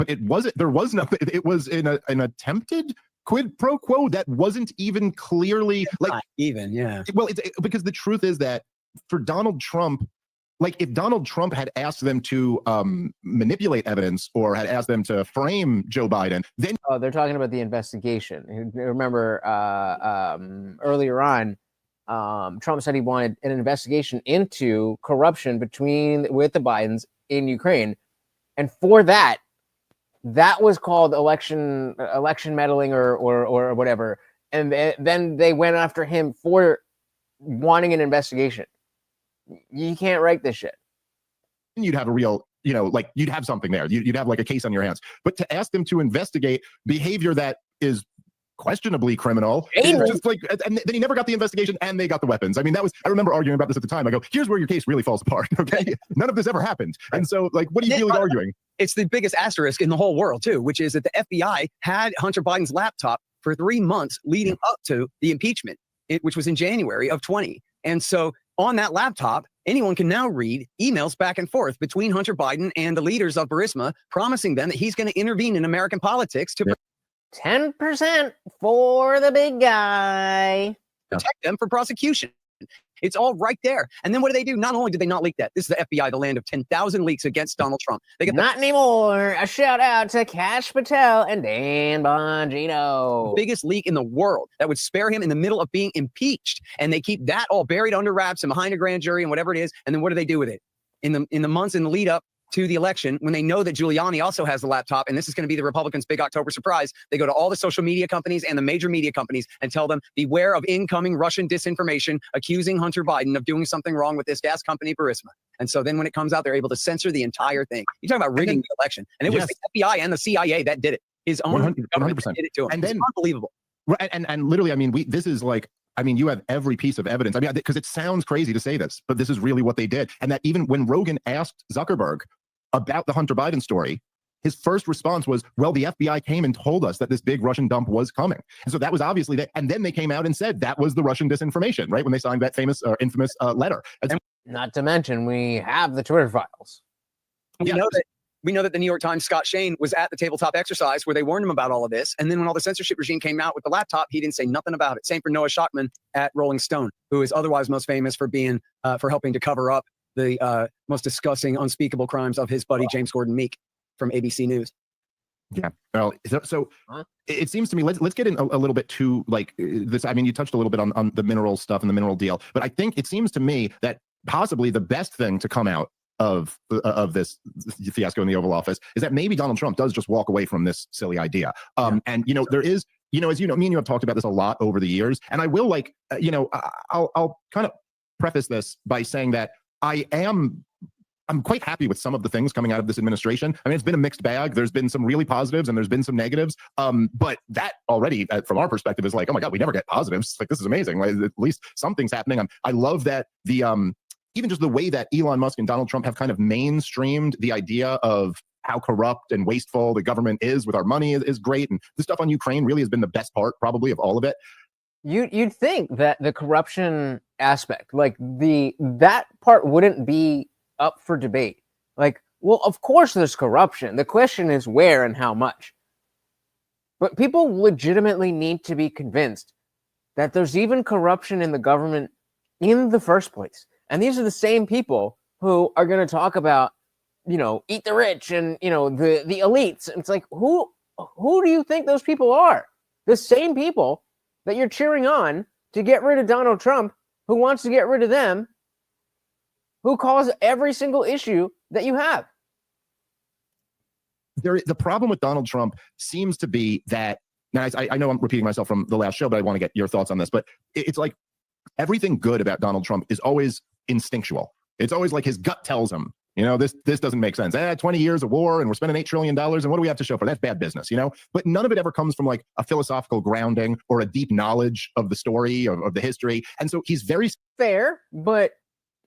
but it wasn't. There was nothing. It was an attempted quid pro quo that wasn't even clearly like not even. Yeah. Well, because the truth is that for Donald Trump, like if Donald Trump had asked them to manipulate evidence or had asked them to frame Joe Biden, then they're talking about the investigation. Remember earlier on, Trump said he wanted an investigation into corruption with the Bidens in Ukraine, and for that was called election meddling or whatever. And then they went after him for wanting an investigation. You can't write this shit. You'd have a real, like you'd have something there. You'd have like a case on your hands. But to ask them to investigate behavior that is questionably criminal, is just like, and then he never got the investigation and they got the weapons. I mean, I remember arguing about this at the time. I go, here's where your case really falls apart. Okay. None of this ever happened. And so like, what are you really arguing? It's the biggest asterisk in the whole world too, which is that the FBI had Hunter Biden's laptop for 3 months leading up to the impeachment, which was in January of 20. And so on that laptop, anyone can now read emails back and forth between Hunter Biden and the leaders of Burisma, promising them that he's going to intervene in American politics to 10% for the big guy. Protect them from prosecution. It's all right there. And then what do they do? Not only did they not leak that, this is the FBI, the land of 10,000 leaks against Donald Trump. They get not anymore. A shout out to Kash Patel and Dan Bongino. The biggest leak in the world that would spare him in the middle of being impeached. And they keep that all buried under wraps and behind a grand jury and whatever it is. And then what do they do with it? In the months in the lead up to the election, when they know that Giuliani also has the laptop, and this is going to be the Republicans' big October surprise, they go to all the social media companies and the major media companies and tell them, beware of incoming Russian disinformation accusing Hunter Biden of doing something wrong with this gas company, Burisma. And so then when it comes out, they're able to censor the entire thing. You're talking about rigging the election. And it was the FBI and the CIA that did it. His own 100%. did it to him. And then, it's unbelievable. And literally, I mean, this is like, I mean, you have every piece of evidence. I mean, because it sounds crazy to say this, but this is really what they did. And that even when Rogan asked Zuckerberg about the Hunter Biden story, his first response was, well, the FBI came and told us that this big Russian dump was coming. And so that was obviously that. And then they came out and said that was the Russian disinformation, right? When they signed that famous or infamous letter. And not to mention, we have the Twitter files. We know that the New York Times' Scott Shane was at the tabletop exercise where they warned him about all of this. And then when all the censorship regime came out with the laptop, he didn't say nothing about it. Same for Noah Schachman at Rolling Stone, who is otherwise most famous for being for helping to cover up the most disgusting, unspeakable crimes of his buddy James Gordon Meek from ABC News. Yeah. Well, so it seems to me, let's get in a little bit to like this. I mean, you touched a little bit on the mineral stuff and the mineral deal, but I think it seems to me that possibly the best thing to come out of this fiasco in the Oval Office is that maybe Donald Trump does just walk away from this silly idea. And there is, as you know, me and you have talked about this a lot over the years, and I will like, I'll kind of preface this by saying that I'm quite happy with some of the things coming out of this administration. I mean, it's been a mixed bag. There's been some really positives and there's been some negatives. But that already, from our perspective, is like, oh my God, we never get positives. Like, this is amazing. Like, at least something's happening. I love that even just the way that Elon Musk and Donald Trump have kind of mainstreamed the idea of how corrupt and wasteful the government is with our money is great. And the stuff on Ukraine really has been the best part probably of all of it. You'd think that the corruption aspect, like that part wouldn't be up for debate. Like, well, of course there's corruption. The question is where and how much. But people legitimately need to be convinced that there's even corruption in the government in the first place. And these are the same people who are going to talk about, eat the rich and, the elites. And it's like, who do you think those people are? The same people that you're cheering on to get rid of Donald Trump, who wants to get rid of them, who cause every single issue that you have. The problem with Donald Trump seems to be that, now I know I'm repeating myself from the last show, but I want to get your thoughts on this, but it's like everything good about Donald Trump is always instinctual. It's always like his gut tells him, this doesn't make sense. 20 years of war and we're spending $8 trillion. And what do we have to show for that? That's bad business, But none of it ever comes from like a philosophical grounding or a deep knowledge of the story, of the history. And so he's very fair, but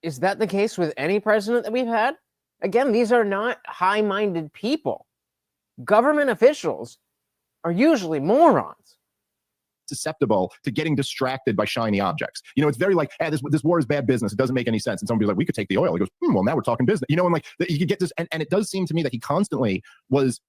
is that the case with any president that we've had? Again, these are not high-minded people. Government officials are usually morons. susceptible to getting distracted by shiny objects. You know, it's very like, this war is bad business. It doesn't make any sense. And somebody's like, we could take the oil. He goes, well, now we're talking business. You know, and like you could get this, and it does seem to me that he constantly was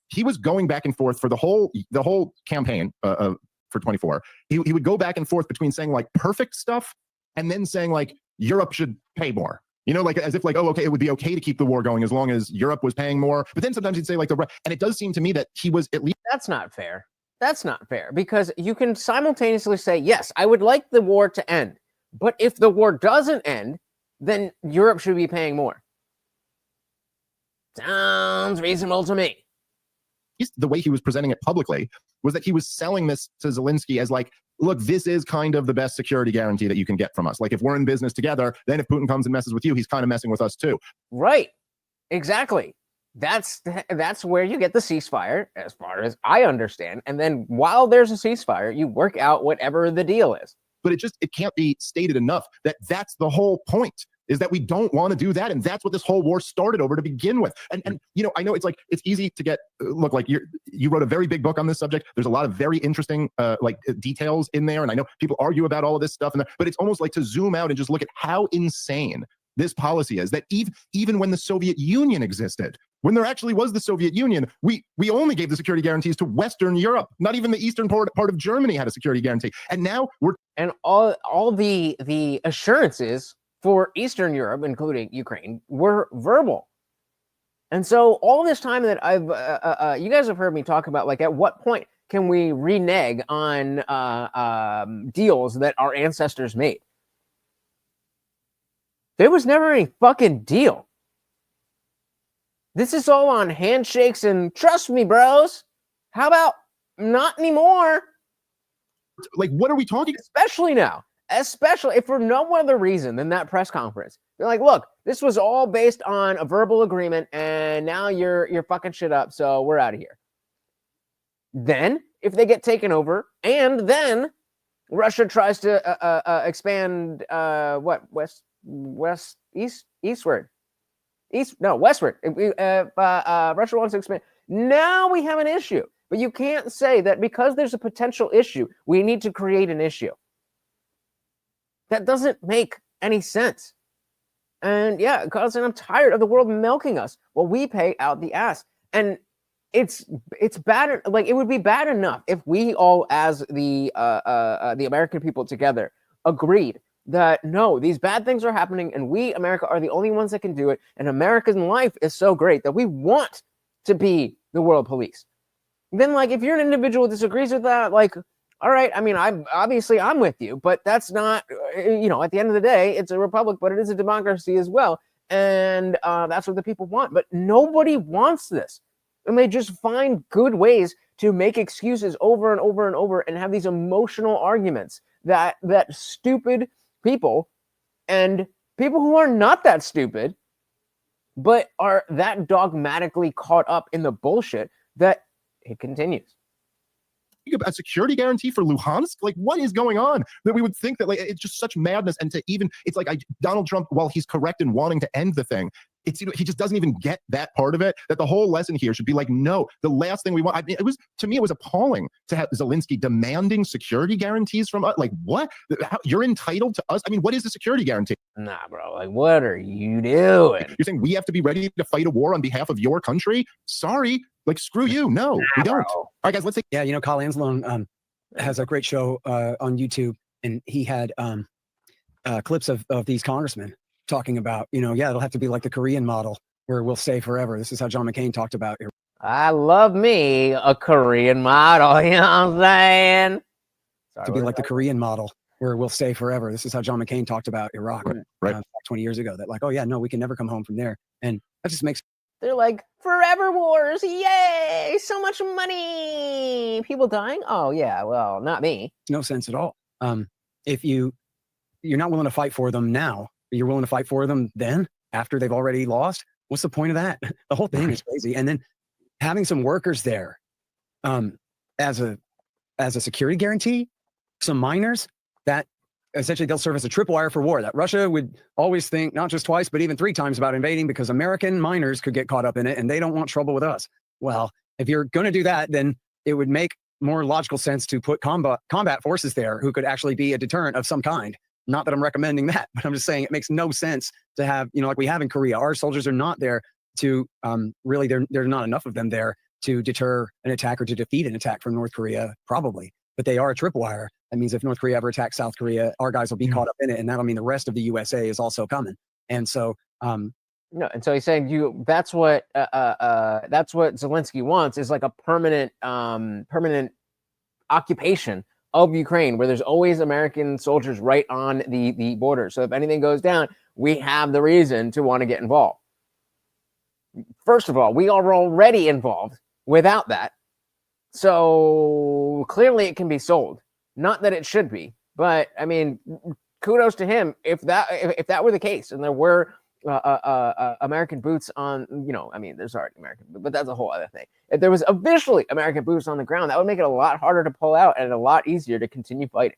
going back and forth for the whole campaign for 24. He would go back and forth between saying like perfect stuff and then saying like Europe should pay more. You know, like as if like, oh, okay, it would be okay to keep the war going as long as Europe was paying more. But then sometimes he'd say like and it does seem to me that he was at least. That's not fair. That's not fair, because you can simultaneously say, yes, I would like the war to end. But if the war doesn't end, then Europe should be paying more. Sounds reasonable to me. The way he was presenting it publicly was that he was selling this to Zelensky as like, look, this is kind of the best security guarantee that you can get from us. Like if we're in business together, then if Putin comes and messes with you, he's kind of messing with us too. Right. Exactly. That's where you get the ceasefire, as far as I understand. And then while there's a ceasefire, you work out whatever the deal is. But it can't be stated enough that that's the whole point, is that we don't want to do that. And that's what this whole war started over to begin with. And you know, I know it's like, it's easy to get, look, like you wrote a very big book on this subject. There's a lot of very interesting details in there. And I know people argue about all of this stuff, but it's almost like to zoom out and just look at how insane this policy is, that even when the Soviet Union existed, when there actually was the Soviet Union, we only gave the security guarantees to Western Europe. Not even the eastern part of Germany had a security guarantee. And now and all the assurances for Eastern Europe, including Ukraine, were verbal. And so all this time that you guys have heard me talk about, like, at what point can we renege on deals that our ancestors made? There was never any fucking deal. This is all on handshakes and trust me, bros. How about not anymore? Like, what are we talking? Especially now. Especially if for no other reason than that press conference. They're like, look, this was all based on a verbal agreement, and now you're fucking shit up, so we're out of here. Then, if they get taken over, and then Russia tries to expand westward. Russia wants to expand. Now we have an issue. But you can't say that because there's a potential issue, we need to create an issue. That doesn't make any sense. And yeah, cousin, I'm tired of the world milking us while we pay out the ass. And it's bad. Like, it would be bad enough if we all, as the American people together, agreed that no, these bad things are happening, and we, America, are the only ones that can do it. And American life is so great that we want to be the world police. Then, like, if you're an individual who disagrees with that, like, all right, I mean, I'm with you, but that's not, at the end of the day, it's a republic, but it is a democracy as well. And that's what the people want. But nobody wants this. And they just find good ways to make excuses over and over and over and have these emotional arguments that stupid people and people who are not that stupid, but are that dogmatically caught up in the bullshit that it continues. A security guarantee for Luhansk? Like, what is going on that we would think that, like, it's just such madness? And it's like Donald Trump, while he's correct in wanting to end the thing, he just doesn't even get that part of it, that the whole lesson here should be like, no, the last thing we want. I mean, it was appalling to have Zelensky demanding security guarantees from us. Like, what? You're entitled to us? I mean, what is the security guarantee? Nah, bro, like, what are you doing? You're saying we have to be ready to fight a war on behalf of your country? Sorry. Like, screw you. No, we don't. All right, guys, let's take. Yeah, Kyle Anzalone has a great show on YouTube, and he had clips of these congressmen talking about, it'll have to be like the Korean model where we'll stay forever. This is how John McCain talked about it. I love me a Korean model, you know what I'm saying? To be like the Korean model where we'll stay forever. This is how John McCain talked about Iraq right. 20 years ago. That like, oh yeah, no, we can never come home from there. And that just makes. They're like, forever wars, yay, so much money. People dying? Oh yeah, well, not me. No sense at all. If you're not willing to fight for them now, but you're willing to fight for them then, after they've already lost, what's the point of that? The whole thing is crazy. And then having some workers there as a security guarantee, some miners, that essentially they'll serve as a tripwire for war, that Russia would always think not just twice, but even 3 times about invading because American miners could get caught up in it and they don't want trouble with us. Well, if you're going to do that, then it would make more logical sense to put combat forces there who could actually be a deterrent of some kind. Not that I'm recommending that, but I'm just saying it makes no sense to have, like we have in Korea. Our soldiers are not there to really, there's not enough of them there to deter an attack or to defeat an attack from North Korea, probably. But they are a tripwire. That means if North Korea ever attacks South Korea, our guys will be caught up in it, and that'll mean the rest of the USA is also coming. And so, no, and so he's saying that's what Zelensky wants, is like a permanent occupation of Ukraine, where there's always American soldiers right on the border. So if anything goes down, we have the reason to want to get involved. First of all, we are already involved without that. So clearly it can be sold. Not that it should be, but I mean, kudos to him if that were the case and there were American boots on, I mean, there's already American, but that's a whole other thing. If there was officially American boots on the ground, that would make it a lot harder to pull out and a lot easier to continue fighting.